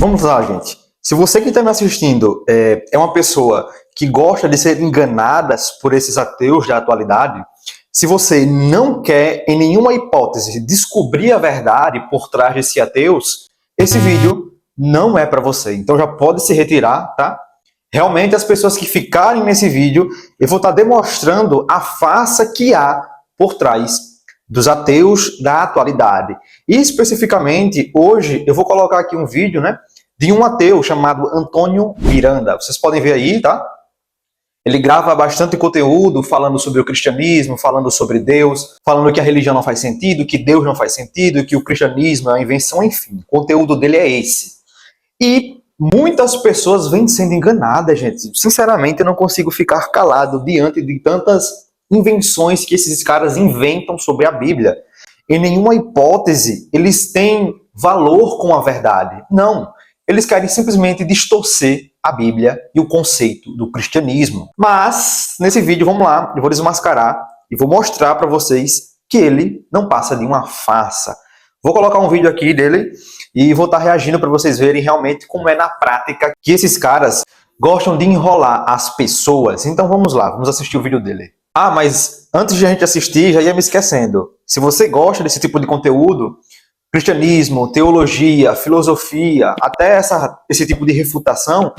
Vamos lá, gente. Se você que está me assistindo é uma pessoa que gosta de ser enganada por esses ateus da atualidade, se você não quer, em nenhuma hipótese, descobrir a verdade por trás desses ateus, esse vídeo não é para você. Então já pode se retirar, tá? Realmente, as pessoas que ficarem nesse vídeo, eu vou estar demonstrando a farsa que há por trás dos ateus da atualidade. E especificamente, hoje, eu vou colocar aqui um vídeo, né, de um ateu chamado Antônio Miranda. Vocês podem ver aí, tá? Ele grava bastante conteúdo falando sobre o cristianismo, falando sobre Deus, falando que a religião não faz sentido, que Deus não faz sentido, que o cristianismo é uma invenção, enfim. O conteúdo dele é esse. E muitas pessoas vêm sendo enganadas, gente. Sinceramente, eu não consigo ficar calado diante de tantas invenções que esses caras inventam sobre a Bíblia. Em nenhuma hipótese eles têm valor com a verdade. Não. Eles querem simplesmente distorcer a Bíblia e o conceito do cristianismo. Mas, nesse vídeo, vamos lá, eu vou desmascarar e vou mostrar para vocês que ele não passa de uma farsa. Vou colocar um vídeo aqui dele e vou estar reagindo para vocês verem realmente como é na prática que esses caras gostam de enrolar as pessoas. Então vamos lá, vamos assistir o vídeo dele. Ah, mas antes de a gente assistir, já ia me esquecendo. Se você gosta desse tipo de conteúdo, cristianismo, teologia, filosofia, até esse tipo de refutação,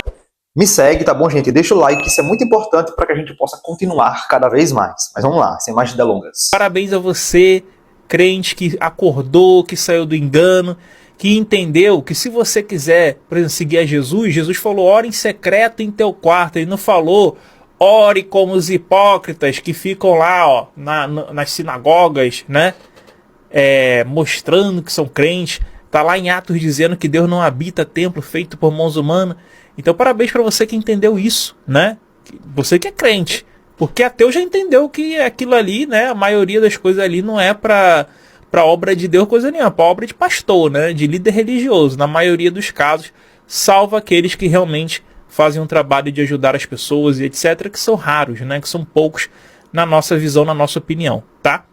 me segue, tá bom, gente? Deixa o like, isso é muito importante para que a gente possa continuar cada vez mais. Mas vamos lá, sem mais delongas. Parabéns a você, crente que acordou, que saiu do engano, que entendeu que se você quiser, por exemplo, seguir a Jesus, Jesus falou, ore em secreto em teu quarto. Ele não falou, ore como os hipócritas que ficam lá, ó, nas sinagogas, né? Mostrando que são crentes. Tá lá em Atos dizendo que Deus não habita templo feito por mãos humanas. Então parabéns para você que entendeu isso, né? Você que é crente. Porque ateu já entendeu que aquilo ali, né? A maioria das coisas ali não é para obra de Deus, coisa nenhuma, para obra de pastor, né? De líder religioso, na maioria dos casos, salvo aqueles que realmente fazem um trabalho de ajudar as pessoas e etc, que são raros, né? Que são poucos na nossa visão, na nossa opinião, tá?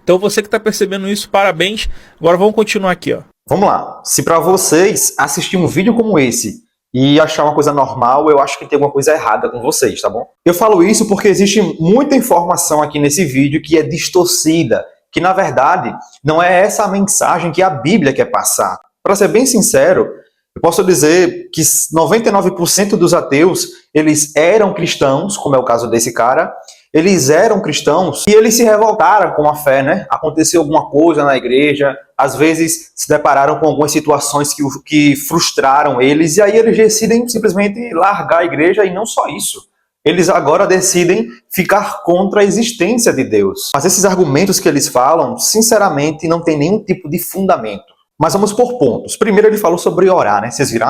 Então você que está percebendo isso, parabéns. Agora vamos continuar aqui, ó. Vamos lá. Se para vocês assistir um vídeo como esse e achar uma coisa normal, eu acho que tem alguma coisa errada com vocês, tá bom? Eu falo isso porque existe muita informação aqui nesse vídeo que é distorcida, que na verdade não é essa a mensagem que a Bíblia quer passar. Para ser bem sincero, eu posso dizer que 99% dos ateus, eles eram cristãos, como é o caso desse cara, eles eram cristãos e eles se revoltaram com a fé, né? Aconteceu alguma coisa na igreja, às vezes se depararam com algumas situações que frustraram eles, e aí eles decidem simplesmente largar a igreja, e não só isso. Eles agora decidem ficar contra a existência de Deus. Mas esses argumentos que eles falam, sinceramente, não tem nenhum tipo de fundamento. Mas vamos por pontos. Primeiro ele falou sobre orar, né? Vocês viram,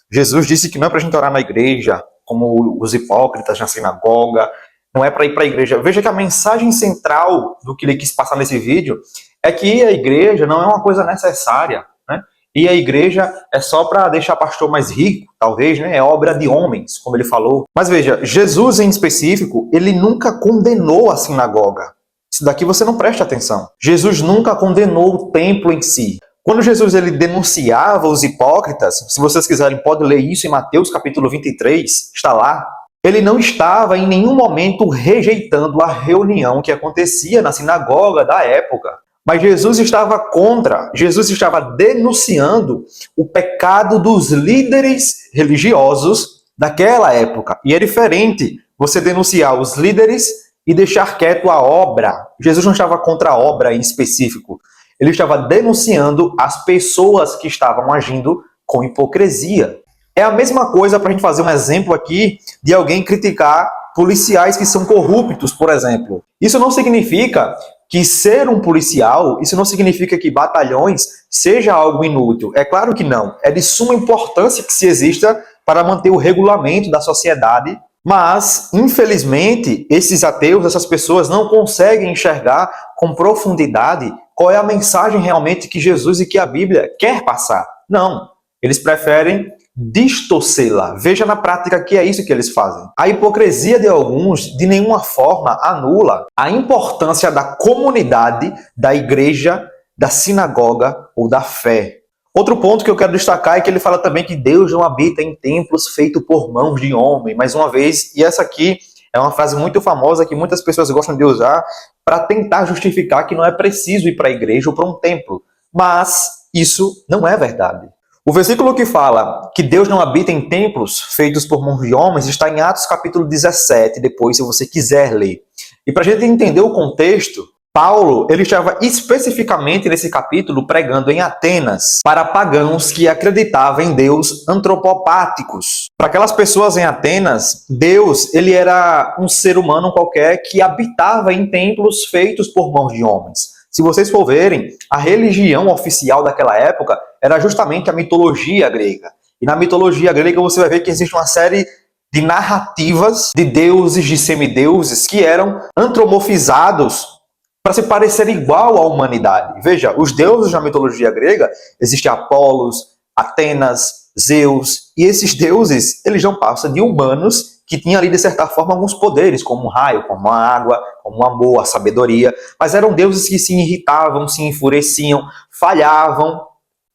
Jesus disse que não é pra gente orar na igreja, como os hipócritas na sinagoga, não é para ir para a igreja. Veja que a mensagem central do que ele quis passar nesse vídeo é que a igreja não é uma coisa necessária, né? E a igreja é só para deixar o pastor mais rico, talvez, né? É obra de homens, como ele falou. Mas veja, Jesus em específico, ele nunca condenou a sinagoga. Isso daqui você não presta atenção. Jesus nunca condenou o templo em si. Quando Jesus ele denunciava os hipócritas, se vocês quiserem, pode ler isso em Mateus capítulo 23, está lá. Ele não estava em nenhum momento rejeitando a reunião que acontecia na sinagoga da época. Mas Jesus estava contra, Jesus estava denunciando o pecado dos líderes religiosos daquela época. E é diferente você denunciar os líderes e deixar quieto a obra. Jesus não estava contra a obra em específico. Ele estava denunciando as pessoas que estavam agindo com hipocrisia. É a mesma coisa para a gente fazer um exemplo aqui de alguém criticar policiais que são corruptos, por exemplo. Isso não significa que ser um policial, isso não significa que batalhões seja algo inútil. É claro que não. É de suma importância que se exista para manter o regulamento da sociedade, mas, infelizmente, esses ateus, essas pessoas não conseguem enxergar com profundidade qual é a mensagem realmente que Jesus e que a Bíblia quer passar. Não. Eles preferem distorcê-la. Veja na prática que é isso que eles fazem. A hipocrisia de alguns, de nenhuma forma, anula a importância da comunidade, da igreja, da sinagoga ou da fé. Outro ponto que eu quero destacar é que ele fala também que Deus não habita em templos feitos por mãos de homem. Mais uma vez, e essa aqui é uma frase muito famosa que muitas pessoas gostam de usar para tentar justificar que não é preciso ir para a igreja ou para um templo. Mas isso não é verdade. O versículo que fala que Deus não habita em templos feitos por mãos de homens está em Atos capítulo 17, depois, se você quiser ler. E para a gente entender o contexto, Paulo, ele estava especificamente nesse capítulo pregando em Atenas para pagãos que acreditavam em Deus antropopáticos. Para aquelas pessoas em Atenas, Deus, ele era um ser humano qualquer que habitava em templos feitos por mãos de homens. Se vocês for verem, a religião oficial daquela época era justamente a mitologia grega. E na mitologia grega você vai ver que existe uma série de narrativas de deuses, de semideuses que eram antropomorfizados para se parecer igual à humanidade. Veja, os deuses da mitologia grega, existe Apolos, Atenas, Zeus, e esses deuses, eles não passam de humanos que tinham ali, de certa forma, alguns poderes, como um raio, como a água, como o amor, a sabedoria, mas eram deuses que se irritavam, se enfureciam, falhavam,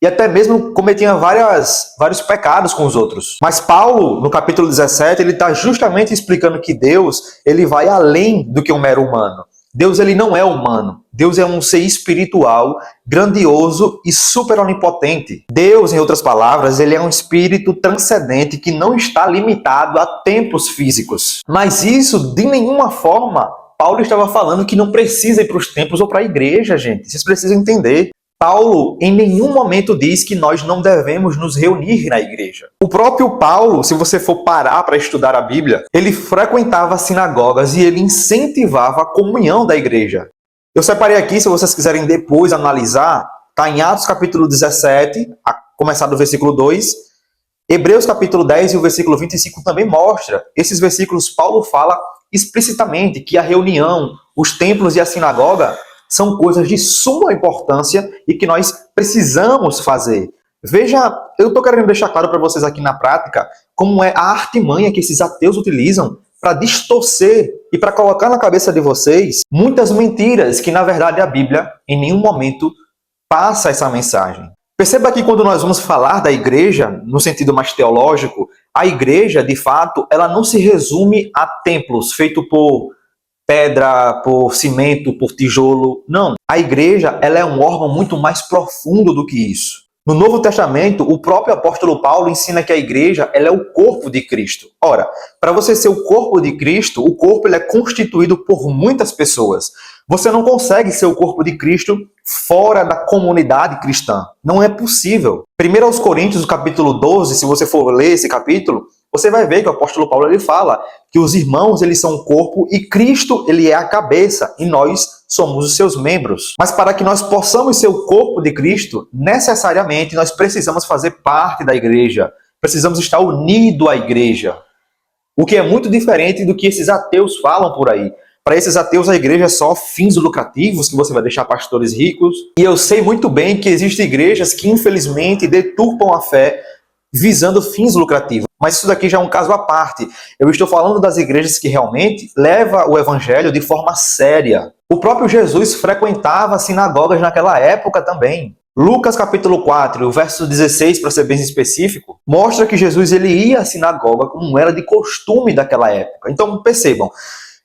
e até mesmo cometiam vários pecados com os outros. Mas Paulo, no capítulo 17, ele está justamente explicando que Deus, ele vai além do que um mero humano. Deus, ele não é humano. Deus é um ser espiritual, grandioso e super onipotente. Deus, em outras palavras, ele é um espírito transcendente que não está limitado a templos físicos. Mas isso, de nenhuma forma, Paulo estava falando que não precisa ir para os templos ou para a igreja, gente. Vocês precisam entender. Paulo, em nenhum momento, diz que nós não devemos nos reunir na igreja. O próprio Paulo, se você for parar para estudar a Bíblia, ele frequentava sinagogas e ele incentivava a comunhão da igreja. Eu separei aqui, se vocês quiserem depois analisar, está em Atos capítulo 17, a começar do versículo 2, Hebreus capítulo 10 e o versículo 25 também mostra. Esses versículos, Paulo fala explicitamente que a reunião, os templos e a sinagoga são coisas de suma importância e que nós precisamos fazer. Veja, eu estou querendo deixar claro para vocês aqui na prática como é a artimanha que esses ateus utilizam para distorcer e para colocar na cabeça de vocês muitas mentiras que, na verdade, a Bíblia em nenhum momento passa essa mensagem. Perceba que quando nós vamos falar da igreja, no sentido mais teológico, a igreja, de fato, ela não se resume a templos feitos por pedra, por cimento, por tijolo. Não. A igreja, ela é um órgão muito mais profundo do que isso. No Novo Testamento, o próprio apóstolo Paulo ensina que a igreja, ela é o corpo de Cristo. Ora, para você ser o corpo de Cristo, o corpo ele é constituído por muitas pessoas. Você não consegue ser o corpo de Cristo fora da comunidade cristã. Não é possível. 1 aos Coríntios, capítulo 12, se você for ler esse capítulo, você vai ver que o apóstolo Paulo ele fala que os irmãos eles são o corpo e Cristo ele é a cabeça e nós somos os seus membros. Mas para que nós possamos ser o corpo de Cristo, necessariamente nós precisamos fazer parte da igreja. Precisamos estar unidos à igreja. O que é muito diferente do que esses ateus falam por aí. Para esses ateus, a igreja é só fins lucrativos, que você vai deixar pastores ricos. E eu sei muito bem que existem igrejas que, infelizmente, deturpam a fé visando fins lucrativos. Mas isso daqui já é um caso à parte. Eu estou falando das igrejas que realmente levam o evangelho de forma séria. O próprio Jesus frequentava sinagogas naquela época também. Lucas capítulo 4, o verso 16, para ser bem específico, mostra que Jesus ele ia à sinagoga como era de costume daquela época. Então percebam,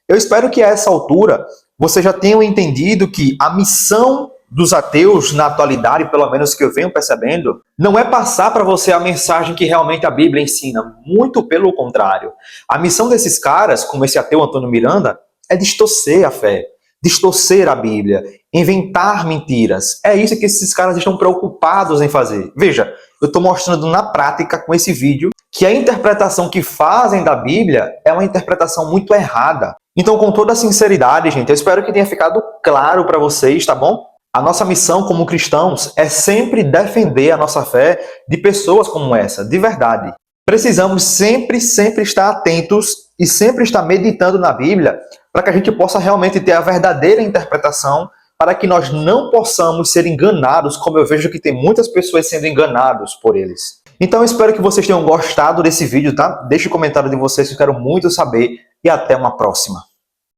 eu espero que a essa altura vocês já tenham entendido que a missão dos ateus na atualidade, pelo menos que eu venho percebendo, não é passar para você a mensagem que realmente a Bíblia ensina, muito pelo contrário. A missão desses caras, como esse ateu Antônio Miranda, é distorcer a fé, distorcer a Bíblia, inventar mentiras. É isso que esses caras estão preocupados em fazer. Veja, eu estou mostrando na prática com esse vídeo que a interpretação que fazem da Bíblia é uma interpretação muito errada. Então, com toda a sinceridade, gente, eu espero que tenha ficado claro para vocês, tá bom? A nossa missão como cristãos é sempre defender a nossa fé de pessoas como essa, de verdade. Precisamos sempre estar atentos e sempre estar meditando na Bíblia para que a gente possa realmente ter a verdadeira interpretação, para que nós não possamos ser enganados, como eu vejo que tem muitas pessoas sendo enganados por eles. Então eu espero que vocês tenham gostado desse vídeo, tá? Deixe o comentário de vocês que eu quero muito saber e até uma próxima.